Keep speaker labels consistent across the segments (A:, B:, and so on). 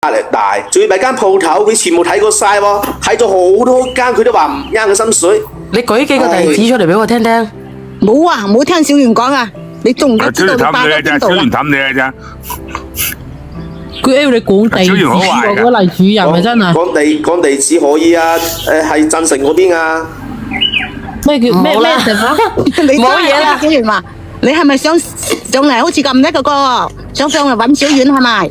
A: 壓力大，仲要咪間鋪頭，佢全部睇過晒喎，睇咗好多間，佢都話唔啱佢心水。
B: 你舉幾個地址出嚟俾我聽聽。
C: 冇啊，冇聽小袁講啊，你仲唔知道你爸喺邊度啊？
D: 氹你啊
E: 佢要你講地址喎，嗰黎主任咪真啊？
A: 講地址可以啊，係鎮城嗰邊啊。
E: 咩叫咩地方？
C: 你冇嘢啦，小袁話你係咪想上嚟好似咁叻嗰個，想上嚟揾小袁係咪？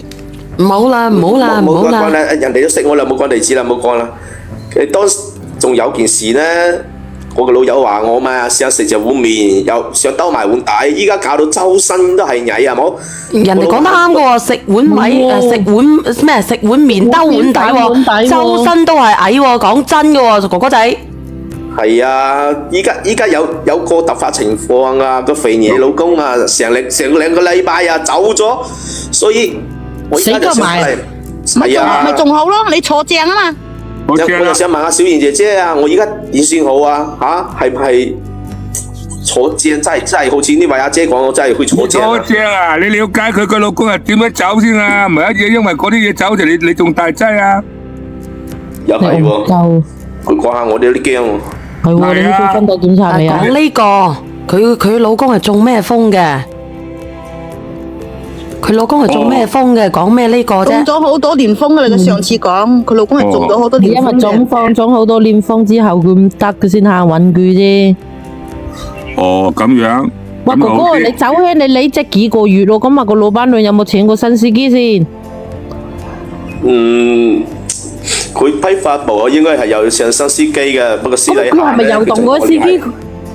B: 唔好啦，唔好啦，唔好啦。
A: 人哋都識我啦，冇講地址啦，冇講啦。當時仲有件事呢。我個老友話我嘛，想食隻碗麵，又想兜埋碗底，依家搞到周身都係蟻，係冇？
B: 人哋講得啱嘅喎，食碗米食碗麵兜碗底喎，周身都係蟻喎，講真嘅喎，哥哥仔。
A: 係啊，依家有個突發情況啊，個肥爺老公啊，成兩個禮拜啊走咗，所以我依家就想嚟。係啊，
C: 咪仲好咯，你坐正啊嘛。
A: 我又想問下小妍姐姐啊，我而家點算好啊？係唔係坐正？真係好似呢位阿姐講，我真係去坐正。
D: 坐正啊！你了解佢個老公係點樣走先啊？唔係一嘢因為嗰啲嘢走就你仲大劑啊？
A: 又係喎，佢講下我哋有啲驚喎。
E: 係喎，你去分隊檢查未啊？
B: 講呢個，佢老公係中咩風嘅？佢老公係中咩風嘅？講咩呢個啫？
C: 中咗好多年風㗎啦！佢上次講，佢老公係中咗好多年風嘅。
E: 因為中好多年風之後，佢唔得，佢先行揾佢啫。
D: 哦，咁樣。
E: 喂，哥哥，你走起你即幾個月咯？咁啊，個老闆娘有冇請過新司機先？
A: 佢批發部應該係有上新司機嘅，不過司禮
E: 佢係咪又同個司機？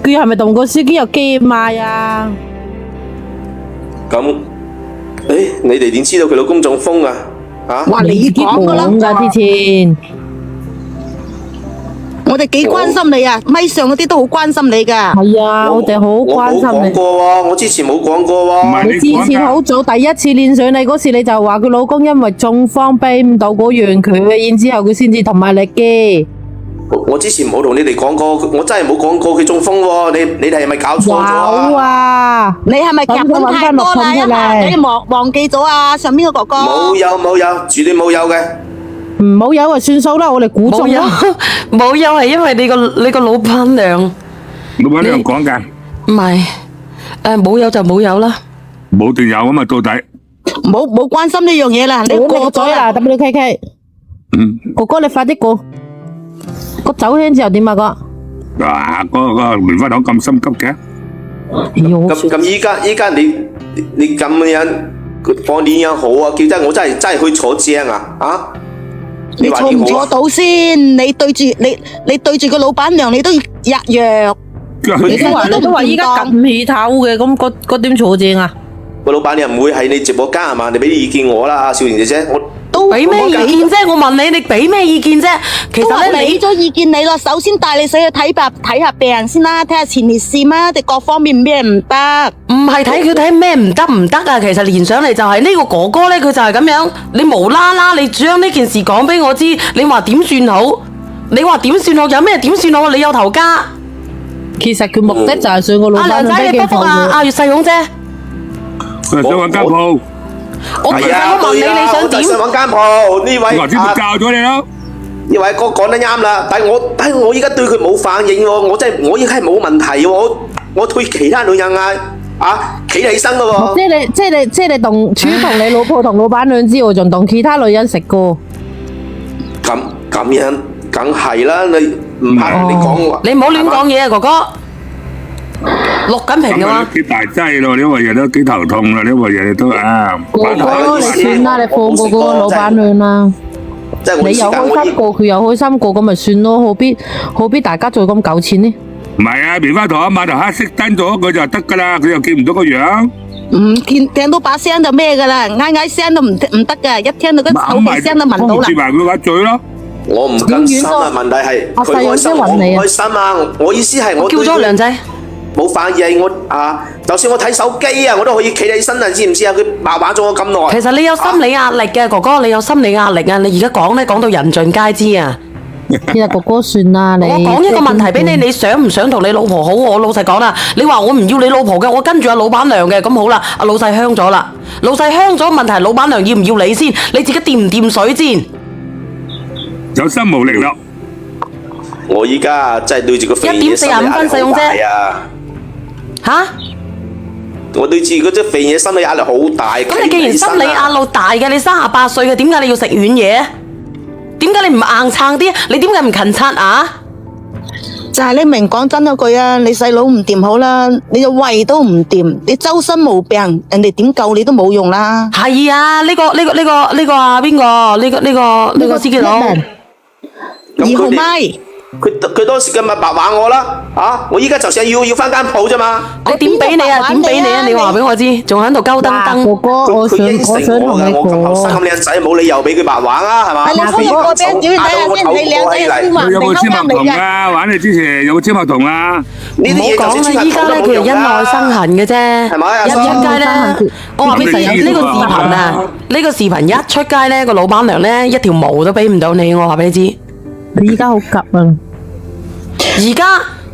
E: 佢係咪同個司機有機賣啊？
A: 咁。你哋點知道佢老公中風啊？
C: 話你講噶啦，
E: 之前
C: 我哋幾關心你啊，咪上嗰啲都好關心你噶。
E: 係啊，我哋好關心你。
A: 我冇講過喎，我之前冇講過喎。
E: 你之前好早第一次練上你嗰時，你就話佢老公因為中風俾唔到嗰樣佢，然之後佢先至同埋你嘅。
A: 我之前冇同你哋講過，我真係冇講過佢中風喎。你哋係咪搞錯咗啊？
E: 有啊，
C: 你係咪夾得太多啦？一下你忘記咗啊？上邊個哥哥
A: 冇有，絕對冇有嘅。
E: 冇有啊，算數啦，我哋估中啦。
B: 冇有係因為你個老闆娘。
D: 老闆娘講㗎。
B: 唔係，冇有就冇有啦。
D: 冇定有啊嘛，到底。
C: 冇關心呢樣嘢啦，你過咗啦。
E: WKK。哥哥你快啲過。個走香之後點啊哥？
D: 嗱，個棉花糖咁心急嘅？
A: 咁依家你咁樣放點樣好啊？叫真我真係去坐正啊！
C: 你坐唔坐到先？你對住個老闆娘，你都吔藥。
E: 你都話依家撳唔起頭嘅，咁嗰點坐正啊？
A: 個老闆娘唔會喺你直播間係嘛？你俾啲意見我啦，少妍姐姐，我。
B: 俾咩意見啫？我問你，你俾咩意見啫？其實咧，
C: 俾咗意見你咯。首先帶你死去睇下病先啦，睇下前列腺啊，定各方面咩唔得？
B: 唔係睇佢睇咩唔得啊！其實連上嚟就係呢個哥哥咧，佢就係咁樣。你無啦啦，你將呢件事講俾我知，你話點算好？你話點算好？有咩點算好？你有頭家。
E: 其實佢目的就係想個老闆
B: 娘仔，你不服啊？阿月細孔姐，
D: 佢想揾間鋪。
B: 我其實我問你，你想點？
A: 想揾間鋪呢位
D: 我先教咗你咯。
A: 呢位哥講得啱啦，但係我依家對佢冇反應喎，我依家係冇問題喎，我對其他女人企起身嘅喎。
E: 即係你除咗同你老婆同老闆娘之外，仲同其他女人食過。
A: 咁樣梗係啦，你唔係你講話。
B: 你唔好亂講嘢啊，哥哥。錄緊屏嘅嘛？
D: 幾大劑咯！呢個嘢都幾頭痛啦！呢個嘢都
E: 哥哥，你算啦，你放過個老闆娘啦。你又開心過，佢又開心過，咁咪算咯，何必大家再咁糾纏呢？
D: 唔係啊，棉花糖啊，馬頭黑色燈咗佢就得噶啦，佢又見唔到個樣。
C: 聽到把聲就咩噶啦，嗌聲都唔得噶，一聽到個口鼻聲都聞到啦。
D: 接埋佢把嘴咯。
A: 我唔甘心啊！問題係佢開心，我唔開心啊！我意思係我
B: 叫咗梁仔。
A: 冇反應，就算我睇手機啊，我都可以企起身啊，知唔知啊？佢鬧玩咗我咁耐。
B: 其實你有心理壓力嘅，哥哥，你有心理壓力啊！你而家講咧，講到人盡皆知啊。
E: 其實哥哥算啦，你
B: 我講一個問題俾你，你想唔想同你老婆好？我老實講啦，你話我唔要你老婆嘅，我跟住阿老闆娘嘅，咁好啦，阿老細香咗啦，老細香咗，問題係老闆娘要唔要你先？你自己掂唔掂水先？
D: 有心無力咯。
A: 我依家真係對住個肥
B: 1點45分使用啫吓？
A: 我對住嗰隻肥嘢心理壓力好大。
B: 咁你既然心理壓力大嘅，你38歲嘅，點解你要食軟嘢？點解你唔硬撐啲？你點解唔勤刷牙？
C: 就係你明講真嗰句啊，你細佬唔掂好啦，你個胃都唔掂，你周身冇病，人哋點救你都冇用啦。
B: 係啊，呢個啊邊個？呢個司機佬
C: 2號咪。
A: 佢當時今日白話我啦，我依家就想要翻間鋪啫嘛。
B: 我點俾你啊？點俾你啊？你話俾我知，仲喺度鳩登登。
E: 哥哥，我想同你
A: 我咁後生
E: 講，
A: 咁靚仔，冇理由俾佢白話啊，係嘛？
C: 係你可以過俾人屌睇下先，你靚仔先話
D: 佢有冇簽合同
C: 你
D: 啊？玩你之前有冇簽合同啊？
A: 呢
B: 唔好
A: 啲嘢就
B: 講啦，
A: 算
B: 依家咧佢係恩愛生恨嘅啫，
A: 係咪
B: 一出街咧，我話俾你聽呢個視頻啊，呢個視頻一出街咧，個老闆娘咧一條毛都俾唔到你，我話俾你知。
E: 你依家好急啊！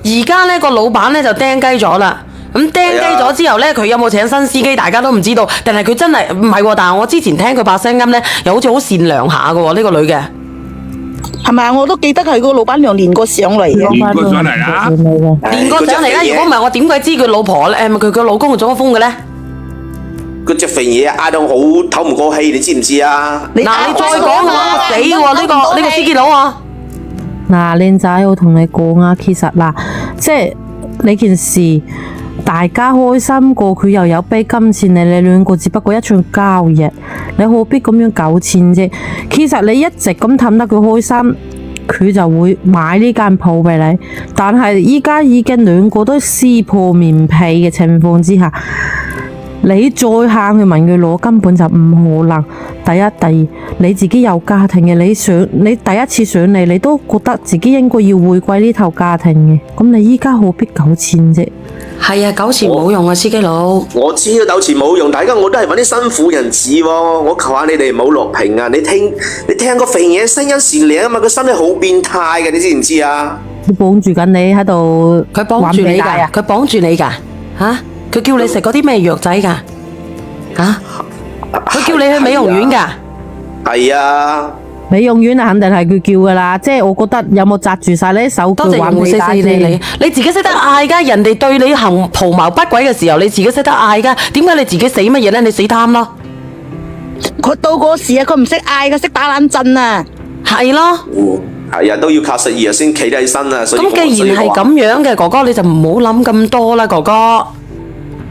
B: 而家咧個老闆咧就釘雞咗啦，咁釘雞咗之後咧，佢有冇請新司機，大家都唔知道。但係佢真係唔係喎，但係我之前聽佢把聲音咧，又好似好善良下嘅喎，呢個女嘅。
C: 係咪啊？我都記得係個老闆娘連過上嚟嘅。
D: 連過上嚟啊！
B: 連個上嚟啦！如果唔係我點鬼知佢老婆佢個老公係中咗風嘅咧？
A: 嗰隻肥嘢嗌到好唞唔過氣，你知唔知啊？
B: 嗱，你再講我死喎！呢個司機佬啊！
E: 嗱，靚仔，我同你講啊，其實嗱，即係呢件事，大家開心過，佢又有俾金錢你兩個只不過一場交易，你何必咁樣糾纏啫？其實你一直咁氹得佢開心，佢就會買呢間鋪俾你。但係依家已經兩個都撕破面皮嘅情況之下，你再喊去問佢攞，根本就唔可能。第一、第二，你自己有家庭嘅，你第一次上嚟，你都覺得自己應該要回歸呢頭家庭嘅，咁你依家何必糾纏啫？
B: 係啊，糾纏冇用啊，司機佬。
A: 我知道糾纏冇用，大家我都係揾啲辛苦人子喎。我求下你哋唔好落評啊！你聽個肥嘢聲音善良啊嘛，佢心理好變態嘅，你知唔知啊？
E: 佢綁住緊你喺度，
B: 佢綁住你㗎，佢綁住你㗎嚇？佢叫你食嗰啲咩藥仔㗎嚇？佢叫你去美容院㗎？
A: 係啊，
E: 美容院啊，肯定係佢叫噶啦。即係我覺得有冇紮住晒你啲手腳玩你家姐？
B: 你自己識得嗌㗎，人哋對你行圖謀不軌嘅時候，你自己識得嗌㗎。點解你自己死乜嘢咧？你死貪咯！
C: 佢到嗰時啊，佢唔識嗌，佢識打冷震啊。
B: 係咯。
A: 係啊，都要靠實意先企得起身啊。
B: 咁既然係咁樣嘅，哥哥你就唔好諗咁多啦，哥哥。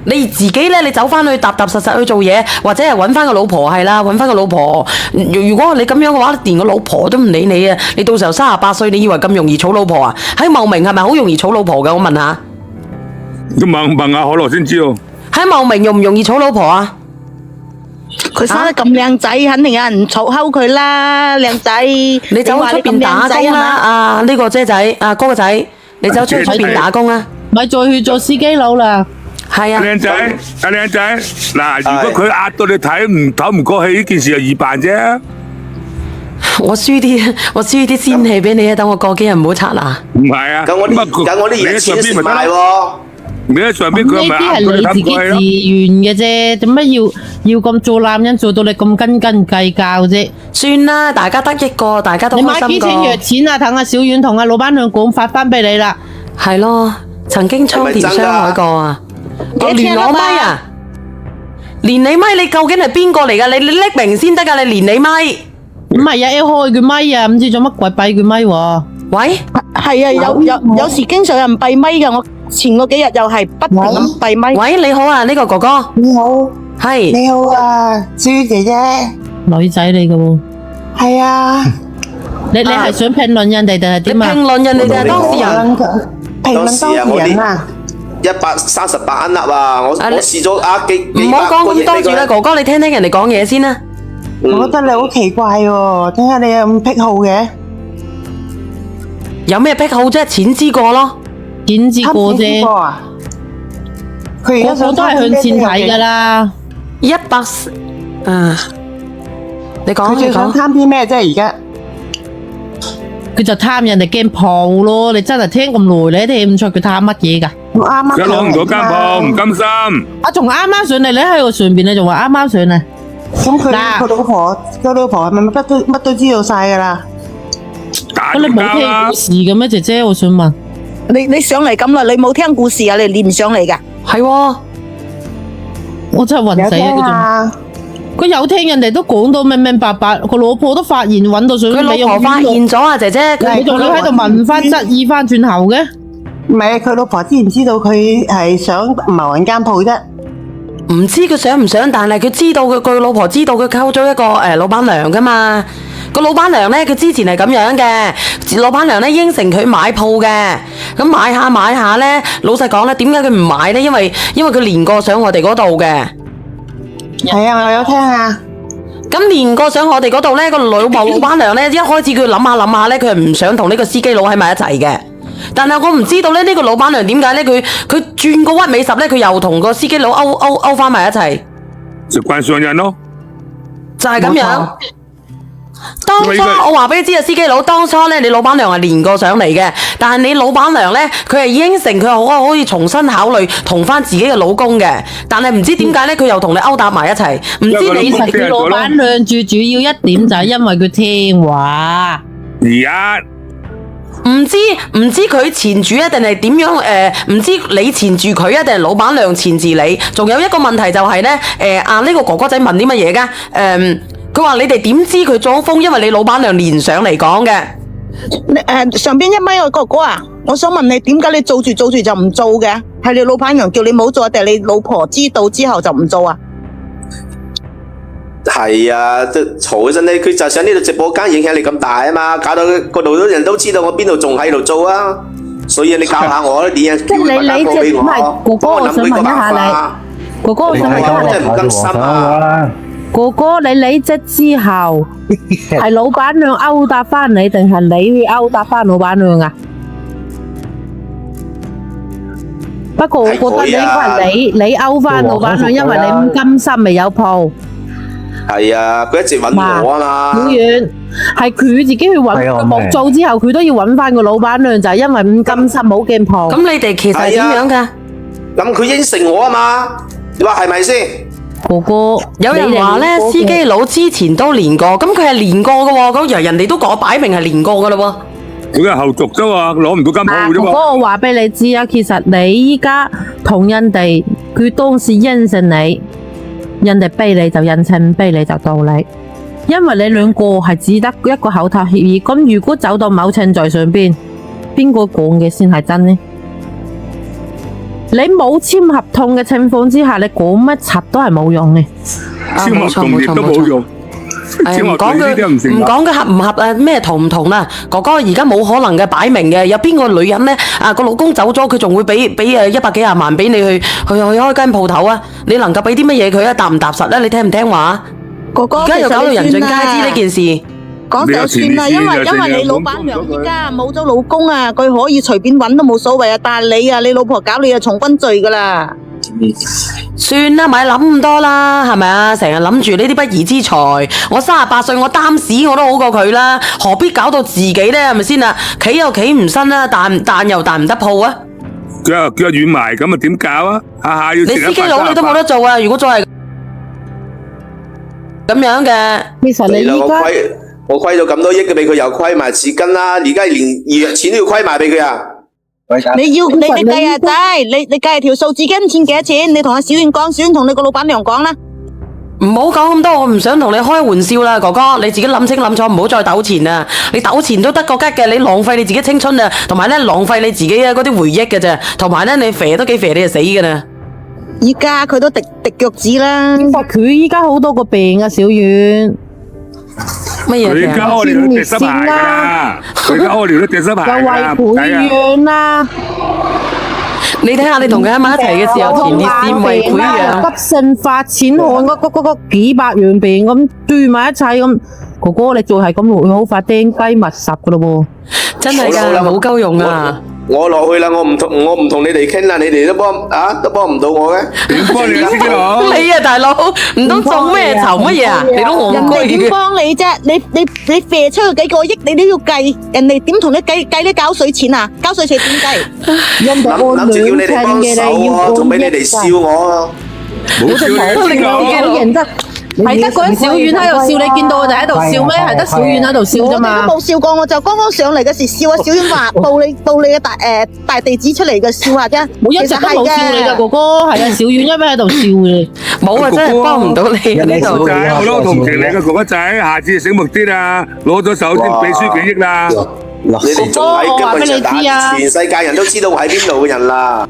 B: 你自己咧，你走翻去踏踏實實去做嘢，或者係揾翻個老婆係啦，揾翻個老婆。如果你咁樣嘅話，連個老婆都唔理你啊！你到時候38歲，你以為咁容易娶老婆啊？喺茂名係咪好容易娶老婆㗎？我問下。
D: 咁問下可樂先知喎。
B: 喺茂名容唔容易娶老婆啊？
C: 佢生得咁靚仔，肯定有人嘈睺佢啦，靚仔。
B: 你走出邊打工啦，啊呢個姐仔，啊哥個仔，你走出邊打工啊？
E: 咪再去做司機佬啦。
B: 係啊，
D: 靚仔，阿靚仔，嗱，如果佢壓到你唞唔過氣，呢件事就易辦啫。
B: 我輸啲仙氣俾你啊！等我過幾日唔好刷牙。
D: 唔係啊，
A: 咁我啲嘢錢蝕埋喎。
D: 你喺上邊佢咪壓到你唞唔過氣咯？
E: 呢啲係你自己自願嘅啫，做乜要咁做男人做到你咁斤斤計較啫？
B: 算啦，大家得益過，大家都開心過。
E: 你買幾錢藥錢啊？等阿小婉同阿老闆娘講發翻俾你啦。
B: 係咯，曾經蒼田傷害過啊！我連我咪啊，連你咪，你究竟係邊個嚟噶？你匿名先得噶，你連你咪。
E: 唔係啊，要開佢咪啊，唔知做乜鬼閉佢咪喎。
B: 喂，
C: 係啊，有時經常有人閉咪噶，我前嗰幾日又係不停咁閉咪。
B: 喂，你好啊，呢個哥哥。
F: 你好，
B: 係。
F: 你好啊，朱姐姐。
E: 女仔嚟噶喎。
F: 係啊。
E: 你係想評論人哋定係點啊？
B: 評論人哋定係當事人？
F: 評論當事人啊。
A: 138粒啊！我試咗幾
B: 唔好講咁多住啦，哥哥你聽聽人哋講嘢先啦。
F: 我覺得你好奇怪喎，點解你有咁癖好嘅？
B: 有咩癖好啫？錢之過咯，
E: 錢之過啫。
F: 佢而家
E: 我都係向前睇噶啦。
B: 100啊！你講
F: 佢最想貪啲咩啫？而家
E: 佢就貪人哋間鋪咯。你真係聽咁耐，你都聽唔出佢貪乜嘢㗎？
F: 我啱啱
D: 而家攞唔到間鋪，唔甘心。
E: 啊，仲啱啱上嚟，你喺個上邊，你仲話啱啱上嚟。
F: 咁佢老婆係咪乜都知道晒噶啦？
D: 打
E: 咁你冇
D: 交啦
E: 聽故！事嘅咩，姐姐？我想問。
C: 你上嚟咁啦，你冇聽故事啊？你連唔上嚟噶？
B: 係喎，
E: 我真係暈死
F: 有聽
E: 啊！
F: 啊！
E: 佢有聽人哋都講到明明白白，個老婆都發現揾到上
B: 佢老婆發現咗啊，姐姐，
E: 你仲要喺度問翻質疑翻轉頭嘅？
F: 唔係佢老婆知唔知道佢係想謀人間鋪啫？
B: 唔知佢想唔想，但係佢知道佢老婆知道佢溝咗一個老闆娘噶嘛。個老闆娘咧，佢之前係咁樣嘅，老闆娘咧應承佢買鋪嘅，咁買下咧，老實講咧，點解佢唔買咧？因為佢連過上我哋嗰度嘅。
F: 係啊，我有聽啊。
B: 咁連過上我哋嗰度咧，個老闆娘咧，一開始佢諗下咧，佢係唔想同呢個司機佬喺埋一齊嘅。但係我唔知道咧，呢個老闆娘點解咧，佢轉個屈尾十咧，佢又同個司機佬勾翻埋一齊，
D: 就慣上人咯。
B: 就係咁樣。當初我話俾你知啊，司機佬當初咧，你老闆娘係連過上嚟嘅，但係你老闆娘咧，佢係應承佢可以重新考慮同翻自己嘅老公嘅，但係唔知點解咧，佢又同你勾搭埋一齊，唔知你
E: 其實佢老闆娘最主要一點就係因為佢聽話。
B: 唔知佢纏住啊，定係點樣？唔知你纏住佢啊，定係老闆娘纏住你？仲有一個問題就係咧，呢個哥哥仔問啲乜嘢噶？佢話你哋點知佢裝瘋？因為你老闆娘連上嚟講嘅。
C: 上邊一米個哥哥啊，我想問你點解你做住就唔做嘅？係你老闆娘叫你冇做，定係你老婆知道之後就唔做啊？
A: 係啊，都嘈嗰陣咧，佢就想呢度直播間影響力咁大啊嘛，搞到嗰度啲人都知道我邊度仲喺度做啊，所以你教下我啦，點樣叫佢買間鋪俾我，幫我諗呢個辦法。
E: 哥哥，我想問下你，
A: 真係唔甘心啊！
E: 哥哥，你離職之後係老闆娘勾搭翻你，定係你去勾搭翻老闆娘啊？不過我覺得應該係你勾翻老闆娘，因為你唔甘心未有鋪。
A: 係啊，佢一直揾我啊嘛。
E: 小遠係佢自己去揾，佢冇做之後，佢都要揾翻個老闆娘，就係因為唔甘心冇間鋪。
B: 咁你哋其實係點樣噶？
A: 咁佢應承我啊嘛，你話係咪先？
E: 哥哥，
B: 有人話咧，司機佬之前都練過，咁佢係練過嘅喎，咁人哋都講擺明係練過嘅咯喎。
D: 佢係後續啫嘛，攞唔到間鋪啫嘛。
E: 哥哥，我話俾你知啊，其實你依家同人哋，佢當時應承你，人哋逼你就人情，逼你就道理，因為你兩個係只得一個口頭協議。咁如果走到某程序上邊，邊個講嘅先係真呢？你冇簽合同嘅情況之下，你講乜柒都係冇用嘅。
D: 簽合同亦都冇用。
B: 唔講佢合唔合啊，咩同唔同啦？哥哥而家冇可能嘅，擺明嘅。有邊個女人咧個老公走咗，佢仲會俾100幾廿萬俾你去開間鋪頭啊？你能夠俾啲乜嘢佢啊？踏唔踏實咧？你聽唔聽話？
C: 哥哥，
B: 而家又搞到人盡皆知呢件事。
C: 講就算啦，因為你老闆娘依家冇咗老公啊，佢可以隨便揾都冇所謂啊。但係你老婆搞你啊，重婚罪噶啦。
B: 算啦，咪諗咁多啦，係咪啊？成日諗住呢啲不義之財，我38歲，我擔屎我都好過佢啦，何必搞到自己咧？係咪先啊？企又企唔身啦，彈又彈唔得鋪啊！
D: 腳軟埋咁啊，點搞啊？下下要
B: 你司機佬你都冇得做啊！如果再係咁樣嘅，
E: 其實你依家
A: 我虧咗咁多億嘅俾佢，又虧埋紙巾啦，而家連藥錢都要虧埋俾佢啊！
C: 你計下仔，你計下條數，紙巾錢幾多錢？你同阿小遠講，小遠同你個老闆娘講啦。
B: 唔好講咁多，我唔想同你開玩笑啦，哥哥，你自己諗清諗楚，唔好再糾纏啦。你糾纏都得個吉嘅，你浪費你自己青春啊，同埋咧浪費你自己啊嗰啲回憶嘅啫，同埋咧你肥都幾肥，你就死噶啦。
C: 而家佢都滴腳趾啦。
E: 佢依家好多個病啊，小遠。
B: 乜嘢
D: 佢而家屙尿都跌濕鞋啦，佢而家屙尿都跌濕鞋啦，
E: 又胃潰瘍啦。
B: 你睇下你同佢喺埋一齊嘅時候，前列腺胃潰瘍、
E: 急性發錢汗嗰幾百樣病咁堆埋一齊咁，哥哥你做係咁會好快釘雞密實噶咯喎！
B: 真係噶，冇鳩用啊！
A: 我落去啦，我唔同你哋傾啦，你哋都幫唔到我嘅。
D: 點幫你啊，司機佬？
B: 你啊，大佬，唔通做咩籌乜嘢啊？你都
C: 人哋點
B: 戇居嘅。
C: 幫你啫？你借出去幾個億，你都要計，人哋點同你計啲交稅錢啊？交稅錢點計？
F: 人哋
A: 諗住叫你哋幫手喎，仲俾你哋笑我啊！
D: 冇笑你，司機佬。
F: 認得。
E: 係得嗰啲小丸喺度笑，你見到我哋喺度笑咩？係得小丸喺度笑啫
C: 我哋
E: 嘛
C: 都。冇笑過，我就剛剛上嚟嘅時笑啊，小婉話報你嘅大地址出嚟嘅笑下啫。
E: 我一直都冇笑你噶哥哥，係啊，小丸一味喺度笑嘅。
B: 冇啊，真係幫唔到你啊呢度。
D: 仔，好多同情你嘅哥哥仔，下次醒目啲啊！攞咗手先俾輸幾億啦。
A: 你哋仲喺根本上打，全世界人都知道我喺邊度嘅人啦。